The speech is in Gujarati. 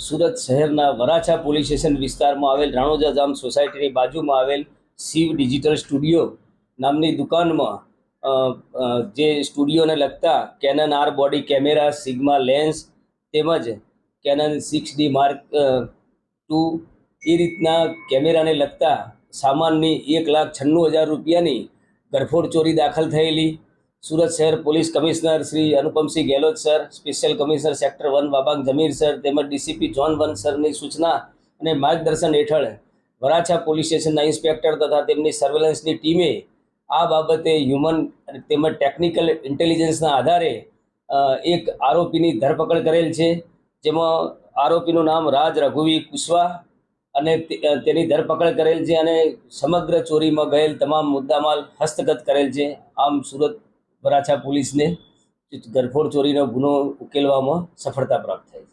સુરત શહેરના વરાછા પોલીસ સ્ટેશન વિસ્તારમાં આવેલ રાણોજા જામ સોસાયટીની બાજુમાં આવેલ શિવ ડિજિટલ સ્ટુડિયો નામની દુકાનમાં જે સ્ટુડિયોને લગતા Canon R body camera, Sigma lens તેમજ કેનન 6D માર્ક II એ રીતના કેમેરાને લગતા સામાનની 1,96,000 રૂપિયાની ગરફોડ ચોરી દાખલ થયેલી. સુરત શહેર police commissioner Shri Anupamsinh Gehlot sir, special commissioner sector 1 બાબાંગ જમીર સર તેમજ ડીસીપી ઝોન 1 સરની સૂચના અને માર્ગદર્શન હેઠળ વરાછા પોલીસ સ્ટેશનના ઇન્સ્પેક્ટર તથા તેમની સર્વેલન્સની ટીમે આ બાબતે હ્યુમન તેમજ ટેકનિકલ ઇન્ટેલિજન્સના આધારે એક આરોપીની ધરપકડ કરેલ છે, જેમાં આરોપીનું નામ રાજ રઘુવી કુશવા અને તેની ધરપકડ કરેલ છે અને સમગ્ર ચોરીમાં ગયેલ તમામ મુદ્દામાલ હસ્તગત કરેલ છે. આમ સુરત વરાછા પોલીસને ગરફોડ ચોરીનો ગુનો ઉકેલવામાં સફળતા પ્રાપ્ત થઈ છે.